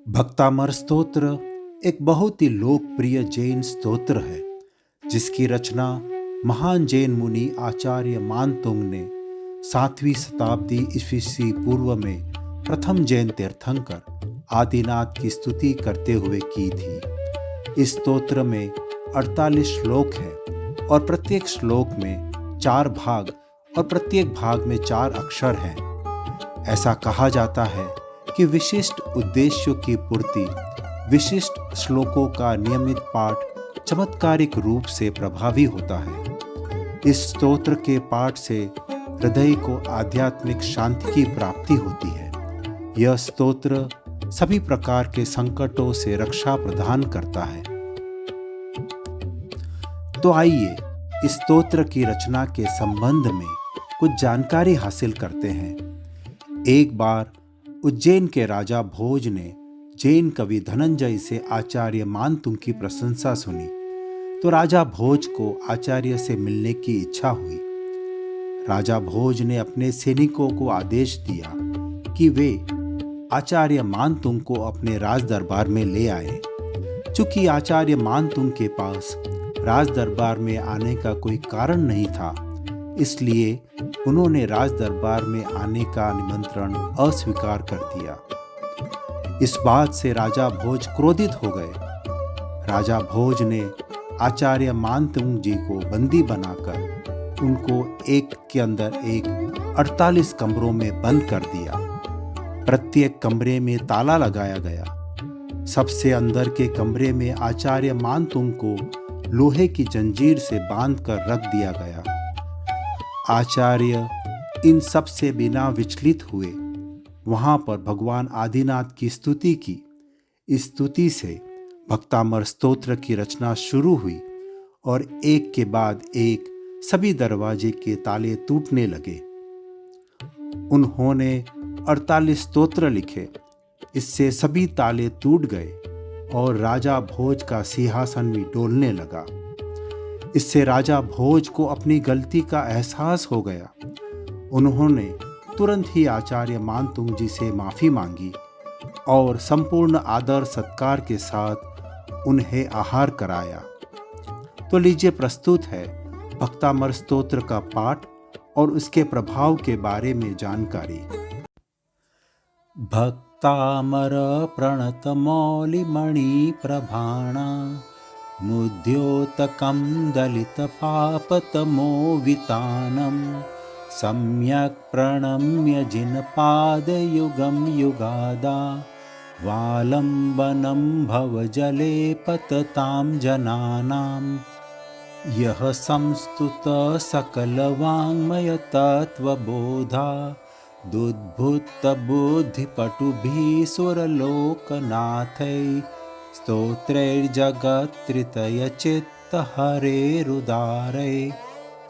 भक्तामर स्तोत्र एक बहुत ही लोकप्रिय जैन स्तोत्र है जिसकी रचना महान जैन मुनि आचार्य मानतुंग ने 7वीं शताब्दी ईस्वी पूर्व में प्रथम जैन तीर्थंकर आदिनाथ की स्तुति करते हुए की थी। इस स्तोत्र में 48 श्लोक हैं और प्रत्येक श्लोक में 4 भाग और प्रत्येक भाग में 4 अक्षर हैं। ऐसा कहा जाता है कि विशिष्ट उद्देश्यों की पूर्ति विशिष्ट श्लोकों का नियमित पाठ चमत्कारिक रूप से प्रभावी होता है। इस स्तोत्र के पाठ से हृदय को आध्यात्मिक शांति की प्राप्ति होती है। यह स्तोत्र सभी प्रकार के संकटों से रक्षा प्रदान करता है। तो आइए इस स्तोत्र की रचना के संबंध में कुछ जानकारी हासिल करते हैं। एक बार उज्जैन के राजा भोज ने जैन कवि धनंजय से आचार्य मानतुंग की प्रशंसा सुनी, तो राजा भोज को आचार्य से मिलने की इच्छा हुई। राजा भोज ने अपने सैनिकों को आदेश दिया कि वे आचार्य मानतुंग को अपने राज दरबार में ले आए। चूंकि आचार्य मानतुंग के पास राज दरबार में आने का कोई कारण नहीं था, इसलिए उन्होंने राज दरबार में आने का निमंत्रण अस्वीकार कर दिया। इस बात से राजा भोज क्रोधित हो गए। राजा भोज ने आचार्य मानतुंग जी को बंदी बनाकर उनको एक के अंदर एक 48 कमरों में बंद कर दिया। प्रत्येक कमरे में ताला लगाया गया। सबसे अंदर के कमरे में आचार्य मानतुंग को लोहे की जंजीर से बांधकर रख दिया गया। आचार्य इन सब से बिना विचलित हुए वहां पर भगवान आदिनाथ की स्तुति की। इस स्तुति से भक्तामर स्तोत्र की रचना शुरू हुई और एक के बाद एक सभी दरवाजे के ताले टूटने लगे। उन्होंने 48 स्तोत्र लिखे। इससे सभी ताले टूट गए और राजा भोज का सिंहासन भी डोलने लगा। इससे राजा भोज को अपनी गलती का एहसास हो गया। उन्होंने तुरंत ही आचार्य मानतुंग जी से माफ़ी मांगी और संपूर्ण आदर सत्कार के साथ उन्हें आहार कराया। तो लीजिए प्रस्तुत है भक्तामर स्तोत्र का पाठ और उसके प्रभाव के बारे में जानकारी। भक्तामर प्रणत मौलिमणि प्रभाणा मुद्योतकं दलितपापतमो वितानं सम्यक् प्रणम्य जिनपादयुगं युगादा वालम्बनं भवजले पततां जनानां यः संस्तुत सकलवाङ्मय तत्त्वबोधा दुद्भुतबुद्धिपटुभिः सुरलोकनाथै स्तोत्रैर्जगत्त्रितयचित्तहरेरुदारै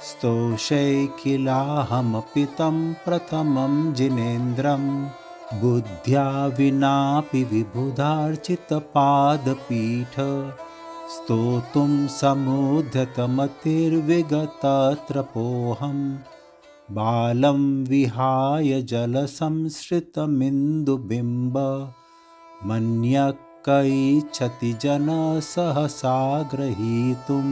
स्तोषैकिलाहमपि तं प्रथमं जिनेन्द्रं बुद्ध्या विनापि विबुधार्चितपादपीठ स्तोतुं समुद्यतमतिर्विगतत्रपोऽहं बालं विहाय जलसंसृतमिन्दुबिम्ब मन्यः कैच्छति जन सहसा ग्रहीतुं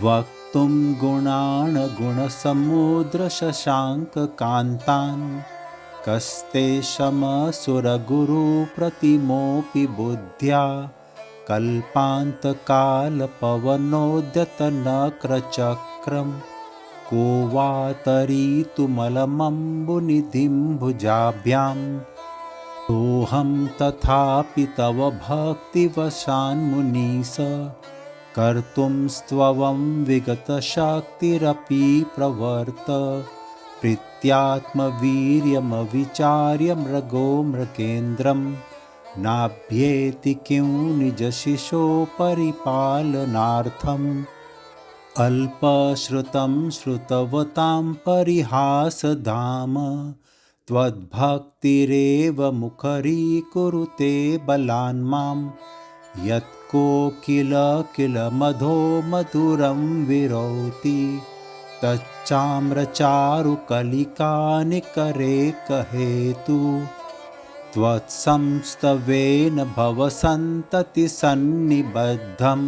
वक्तुं गुणान् गुणसमुद्रशशाङ्ककान्तान् कस्ते शमसुरगुरुप्रतिमोऽपि बुद्ध्या कल्पान्तकालपवनोद्यतनक्रचक्रं को वा तरीतुमलमम्बुनिधिं भुजाभ्याम् सोऽहं तथापि तव भक्तिवशान्मुनीश कर्तुं स्त्वं विगतशक्तिरपि प्रवर्त प्रीत्यात्मवीर्यमविचार्य मृगो मृगेन्द्रं नाभ्येति किं निजशिशो परिपालनार्थम् अल्पश्रुतं श्रुतवतां परिहासधाम त्वद्भक्तिरेव मुखरीकुरुते बलान् मां यत्कोकिल किल मधो मधुरं विरौति तच्चाम्रचारुकलिकानिकरे कहेतु त्वत्संस्तवेन भवसन्ततिसन्निबद्धं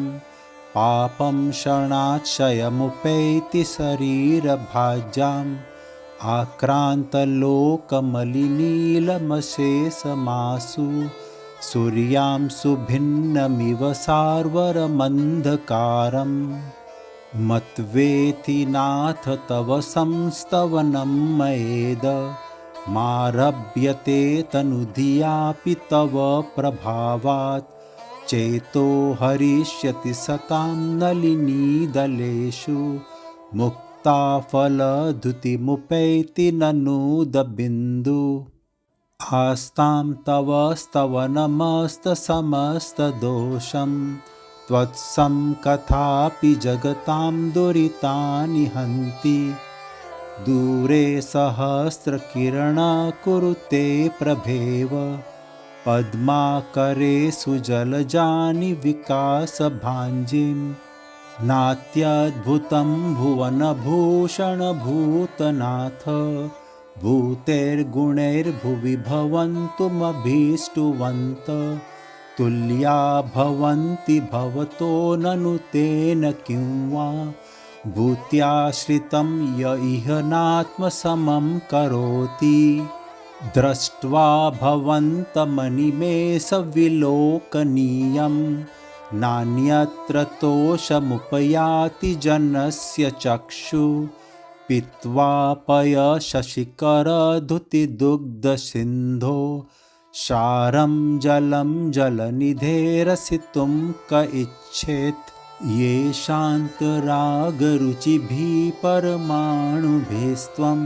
पापं क्षणाक्षयमुपैति शरीरभाज्याम् आक्रान्तलोकमलिनीलमशेषमासु सूर्यां सुभिन्नमिव सार्वरमन्धकारम् मत्वेति नाथ तव संस्तवनं मयेद मारभ्यते तनुधियापि तव प्रभावात् चेतो हरिष्यति सतां नलिनीदलेषु मुक्ताफलधुतिमुपैति ननूदबिन्दु आस्तां तव स्तवनमस्तसमस्तदोषं त्वत्सं कथापि जगतां दुरितानि हन्ति दूरे सहस्रकिरणा कुरुते प्रभेव पद्माकरे सुजलजानि विकासभाञ्जिं नात्यद्भुतं भुवनभूषणभूतनाथ भूतैर्गुणैर्भुवि भवन्तुमभीष्टुवन्त तुल्या भवन्ति भवतो ननु तेन किं वा भूत्याश्रितं य इह नात्मसमं करोति दृष्ट्वा भवन्तमनिमेषविलोकनीयं नान्यत्र तोषमुपयाति जनस्य चक्षु पीत्वा पयशशिखरधुतिदुग्धसिन्धो सारं जलं जलनिधेरसितुं क इच्छेत् ये शान्तरागरुचिभिः परमाणुभिस्त्वं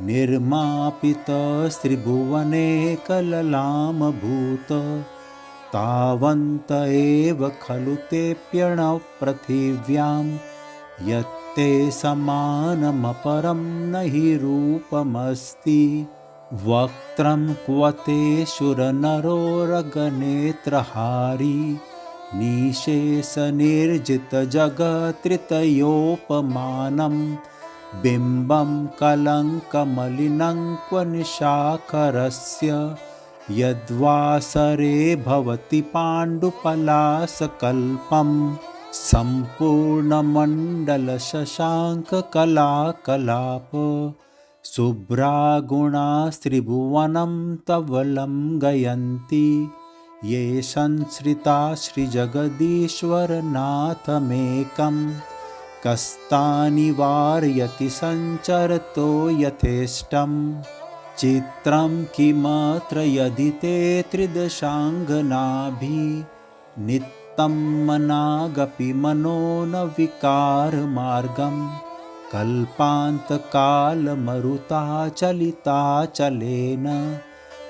निर्मापितस्त्रिभुवने कललामभूत तावन्त एव खलु तेऽप्यणः पृथिव्यां यत्ते समानमपरं न हि रूपमस्ति वक्त्रं क्व ते शूरनरोरगनेत्रहारी निशेषनिर्जितजगत्त्रितयोपमानं बिम्बं कलङ्कमलिनं क्व निशाकरस्य यद्वासरे भवति पाण्डुपलाशकल्पम् सम्पूर्णमण्डलशशाङ्ककलाकलाप शुभ्रागुणास्त्रिभुवनं तवलं गयन्ति ये संश्रिता श्रीजगदीश्वरनाथमेकं कस्तानि वारयति सञ्चरतो यथेष्टं चित्रं किमत्र यदि ते त्रिदशाङ्गनाभिः नित्यं मनागपि मनो न विकारमार्गं कल्पान्तकालमरुता चलिताचलेन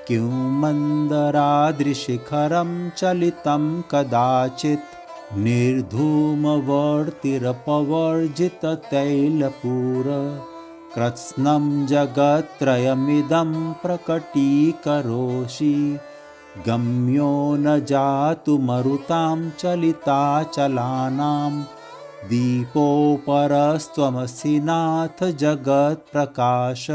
किं मन्दराद्रिशिखरं चलितं कदाचित् निर्धूमवर्तिरपवर्जिततैलपूर कृत्स्नं जगत्त्रयमिदं प्रकटीकरोषि गम्यो न जातु मरुतां चलिताचलानां दीपोपरस्त्वमसि नाथ जगत्प्रकाश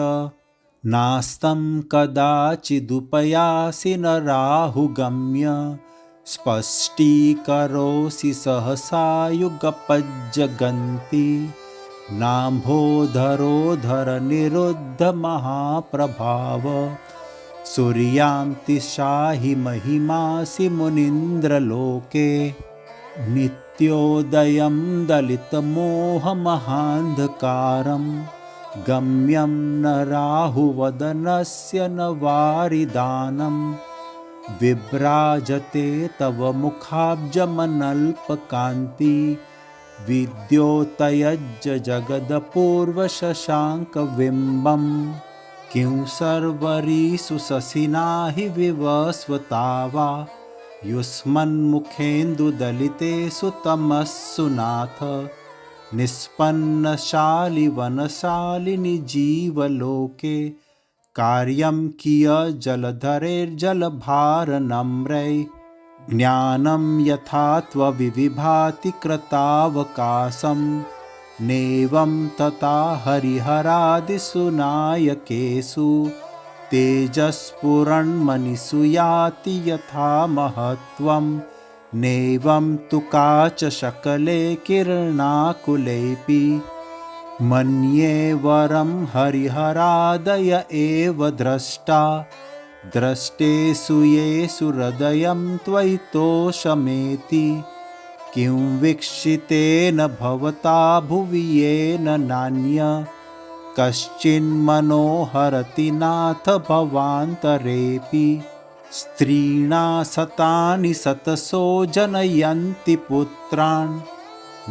नास्तं कदाचिदुपयासि न राहुगम्य स्पष्टीकरोषि सहसा युगपज्जगन्ति नाम्भोधरोधर निरुद्ध महाप्रभाव सूर्यान्ति शाहि महिमासि मुनीन्द्रलोके नित्योदयं दलितमोहमहान्धकारं गम्यं न राहुवदनस्य न वारिदानं विभ्राजते तव मुखाब्जमनल्पकान्ति विद्योतयज्ज जगदपूर्वशशाङ्कबिम्बम् किं सर्वरीषु शशिना हि विवस्वता वा युष्मन्मुखेन्दुदलितेषु तमस्सु नाथ निष्पन्नशालिवनशालिनि जीवलोके कार्यं कियज्जलधरेर्जलभारनम्रै ज्ञानं यथा त्वविविभाति कृतावकाशं नैवं तथा हरिहरादिषु नायकेषु तेजस्फुरन्मनिषु याति यथा महत्त्वं नैवं तु काचशकले किरणाकुलेऽपि मन्ये वरं हरिहरादय एव द्रष्टा द्रष्टेषु येषु हृदयं त्वयि तोषमेति किं वीक्षितेन भवता भुवि येन नान्य कश्चिन्मनोहरति नाथ भवान्तरेऽपि स्त्रीणा शतानि शतशो जनयन्ति पुत्रान्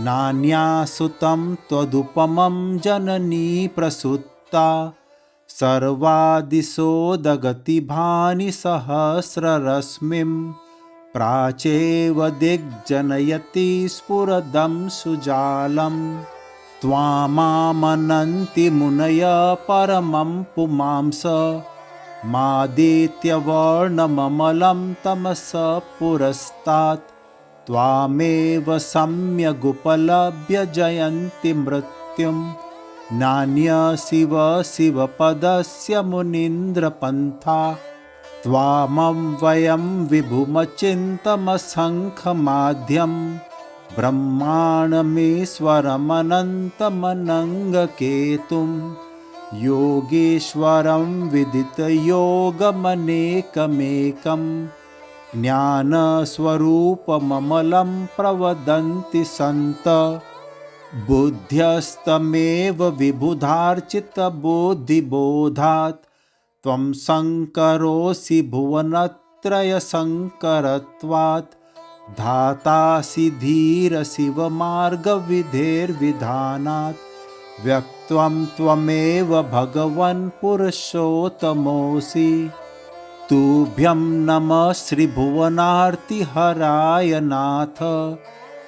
नान्यासुतं त्वदुपमं जननी प्रसूता सर्वादिशो दगतिभानि सहस्ररश्मिं प्राचेव दिग्जनयति स्फुरदं सुजालम् त्वामामनन्ति मुनय परमं पुमांस मादित्यवर्णममलं तमस पुरस्तात् त्वामेव सम्यगुपलभ्य जयन्ति मृत्युं नान्य शिव शिवपदस्य मुनीन्द्रपन्था त्वामं वयं विभुमचिन्तमसङ्खमाद्यं ब्रह्माणमीश्वरमनन्तमनङ्गकेतुं योगीश्वरं विदितयोगमनेकमेकं ज्ञानस्वरूपममलं प्रवदन्ति सन्तः बुद्ध्यस्तमेव विबुधार्चितबुद्धिबोधात् त्वं शङ्करोऽसि भुवनत्रयशङ्करत्वात् धातासि धीरशिवमार्गविधेर्विधानात् व्यक्त्वं त्वमेव भगवन् पुरुषोत्तमोऽसि तुभ्यं नमः श्रीभुवनार्तिहराय नाथ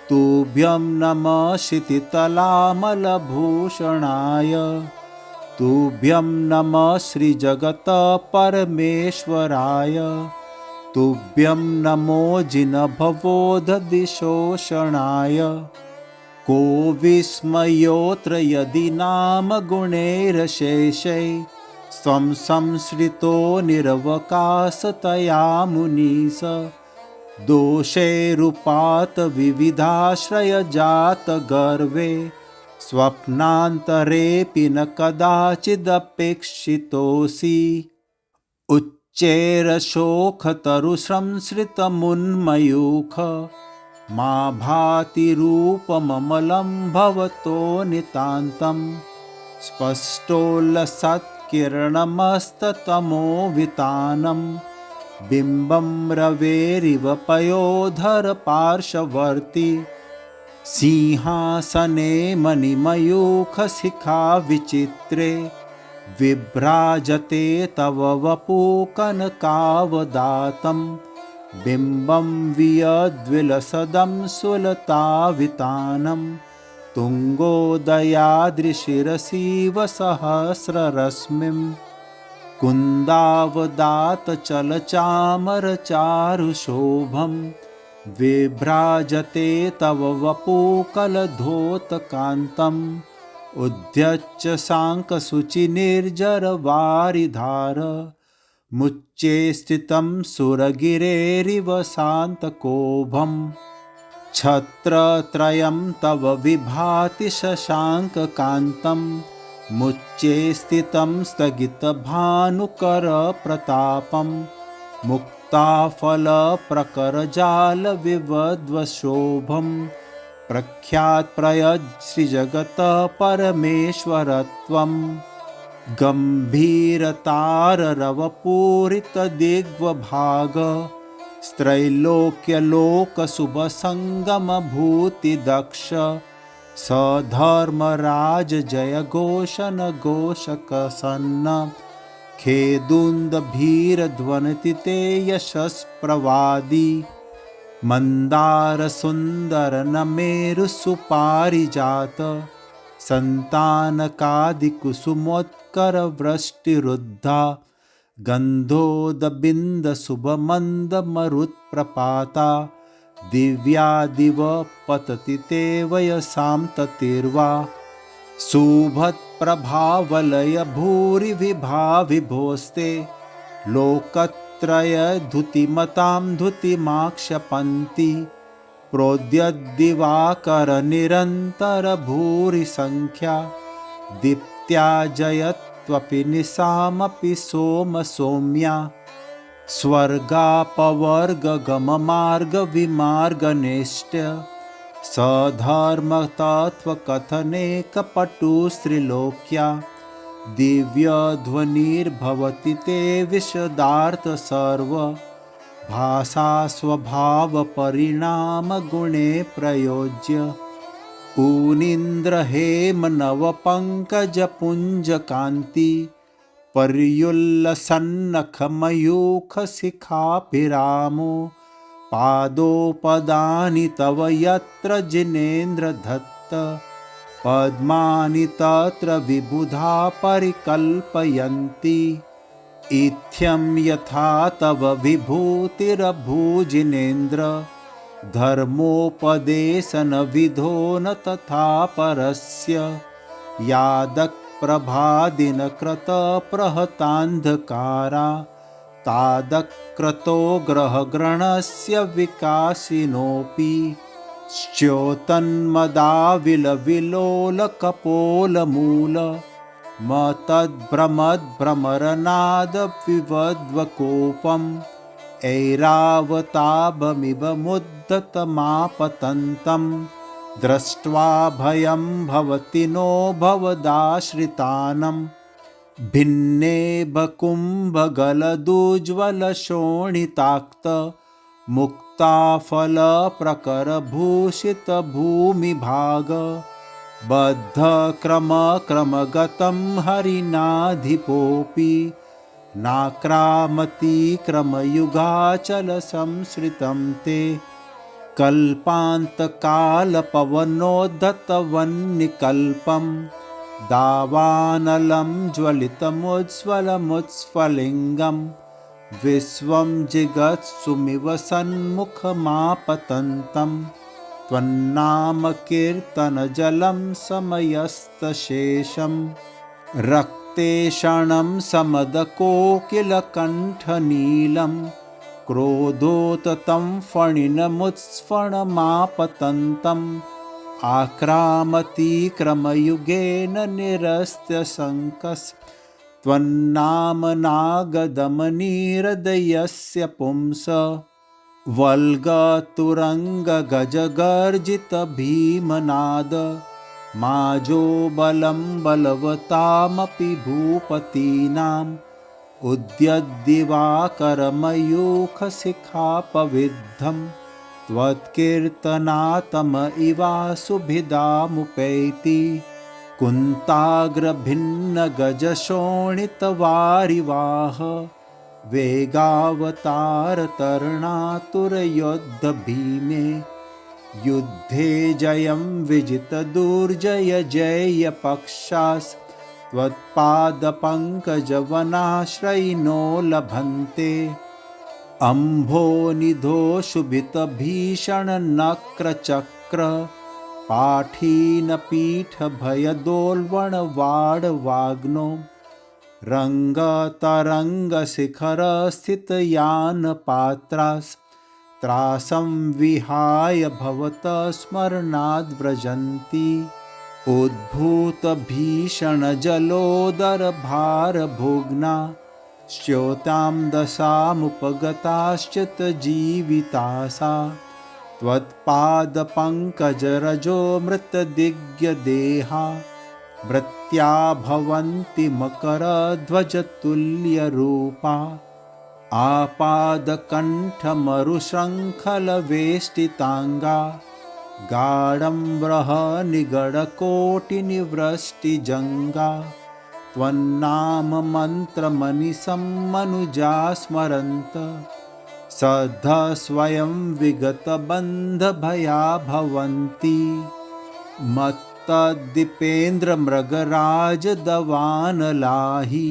तुभ्यं नमः क्षितितलामलभूषणाय तुभ्यं नमः श्रीजगत्परमेश्वराय तुभ्यं नमो जिनभवोदधिशोषणाय को विस्मयोऽत्र यदि नाम गुणैरशेषै स्वं संश्रितो निरवकाशतया मुनीश दोषैरुपात विविधाश्रयजात गर्वे स्वप्नान्तरेऽपि न कदाचिदपेक्षितोऽसि उच्चैरशोकतरुसंश्रितमुन्मयूख मा भाति रूपममलं भवतो नितान्तं स्पष्टोल्लसत्किरणमस्ततमोवितानं बिम्बं रवेरिव पयोधरपार्श्ववर्ति सिंहासने मणिमयूखशिखा विचित्रे विभ्राजते तव वपुकनकावदातं बिम्बं वियद्विलसदं सुलतावितानं तुङ्गोदयाद्रिशिरसीव सहस्ररश्मिं कुन्दावदातचलचामरचारुशोभं विभ्राजते तव वपुकलधोतकान्तम् उद्यच्च शाङ्कशुचिनिर्जरवारिधार मुच्चे स्थितं सुरगिरेरिव शान्तकोभं छत्रत्रयं तव विभाति शशाङ्ककान्तं मुच्चे स्थितं स्थगितभानुकरप्रतापं मुक्ताफलप्रकरजालविवद्वशोभं प्रख्यातप्रयश्रीजगतः परमेश्वरत्वं गम्भीरताररवपूरितदिग्वभाग स्त्रैलोक्यलोकशुभसङ्गमभूतिदक्ष सधर्मराज जयघोषणघोषकसन्न खेदुन्दभीरध्वनिति ते यशस्प्रवादी मन्दारसुन्दरनमेरुसुपारिजात सन्तानकादिकुसुमोत्करवृष्टिरुद्धा गन्धोदबिन्दशुभमन्दमरुत्प्रपाता दिव्यादिव पतति ते वयसां ततिर्वा शुभत्प्रभावलय भूरिविभाविभोस्ते लोकत्रयधुतिमतां धुतिमाक्षपन्ति प्रोद्यद्दिवाकरनिरन्तरभूरिसङ्ख्या दीप्त्या जयत्वपि निशामपि सोमसौम्या स्वर्गापवर्गगममार्गविमार्गनेष्ट्य सधर्मतत्त्वकथनेकपटुस्त्रिलोक्या दिव्यध्वनिर्भवति ते विशदार्थ सर्व भाषा स्वभावपरिणामगुणे प्रयोज्य ऊनीन्द्रहेम नवपङ्कजपुञ्जकान्ति पर्युल्लसन्नखमयूखशिखाभिरामो पादोपदानि तव यत्र जिनेन्द्रदत्त पद्मानि तत्र विबुधा परिकल्पयन्ति इत्थं यथा तव विभूतिरभूजिनेन्द्र धर्मोपदेशनविधो न तथा परस्य यादक्प्रभादिनकृतप्रहतान्धकारा तादक्रतो ग्रहग्रहणस्य विकासिनोऽपि च्योतन्मदाविलविलोलकपोलमूल मतद्भ्रमद्भ्रमरनादविवद्वकोपम् ऐरावताभमिव मुद्धतमापतन्तं दृष्ट्वा भयं भवति नो भवदाश्रितानं भिन्ने बकुम्भगलदुज्ज्वलशोणिताक्त मुक्ताफलप्रकरभूषितभूमिभाग बद्धक्रमक्रमगतं हरिणाधिपोऽपि नाक्रामति क्रमयुगाचलसंश्रितं ते कल्पान्तकालपवनोद्धतवन्निकल्पं दावानलं ज्वलितमुज्ज्वलमुत्स्फलिङ्गं विश्वं जिगत्सुमिव सन्मुखमापतन्तं त्वन्नामकीर्तनजलं समयस्तशेषं रक्तेषणं समदकोकिलकण्ठनीलं क्रोधोततं फणिनमुत्स्फणमापतन्तम् आक्रामति क्रमयुगेन निरस्त्यशङ्कस्त्वन्नामनागदमनीहृदयस्य पुंस वल्गतुरङ्गगजगर्जितभीमनाद माजो बलं बलवतामपि भूपतीनाम् उद्यद्दिवाकरमयूखशिखापविद्धं त्वत्कीर्तनातम इवासुभिदामुपैति कुन्ताग्रभिन्नगजशोणितवारिवाह वेगावतारतरुणातुरयोद्धभीमे युद्धे जयं विजितदुर्जय त्वत्पादपङ्कजवनाश्रयिनो लभन्ते अम्भोनिधो शुभितभीषणनक्रचक्र पाठीनपीठभयदोल्बणवाडवाग्नो रङ्गतरङ्गशिखरस्थितयानपात्रास्त्रासं विहाय भवतः स्मरणाद्व्रजन्ति उद्भूतभीषणजलोदरभारभोग्ना स्योतां दशामुपगताश्चित्तजीवितासा त्वत्पादपङ्कजरजो मृतदिग्यदेहा भृत्या भवन्ति मकरध्वजतुल्यरूपा आपादकण्ठमरुशृङ्खलवेष्टिताङ्गा गाढं बृहन्निगडकोटिनिवृष्टिजङ्गा त्वन्नाममन्त्रमनिशं मनुजा स्मरन्त सद्धा स्वयं विगतबन्धभया भवन्ति मत्तद्दीपेन्द्रमृगराजदवानलाहि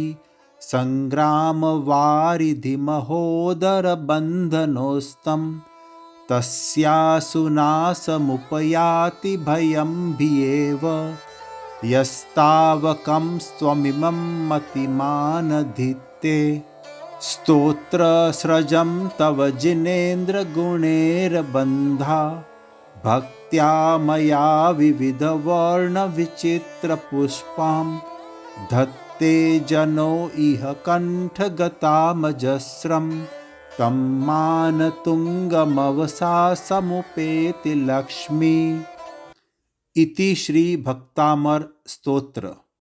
सङ्ग्रामवारिधिमहोदरबन्धनोस्तं तस्यासुनाशमुपयाति भयं भियेव यस्तावकं स्वमिमं मतिमानधीत्ते स्तोत्रस्रजं तव जिनेन्द्रगुणैर्बन्धा भक्त्या मया विविधवर्णविचित्रपुष्पां धत्ते जनो इह कण्ठगतामजस्रं तं मानतुङ्गमवसासमुपेति लक्ष्मी। इति श्री भक्तामर स्तोत्र।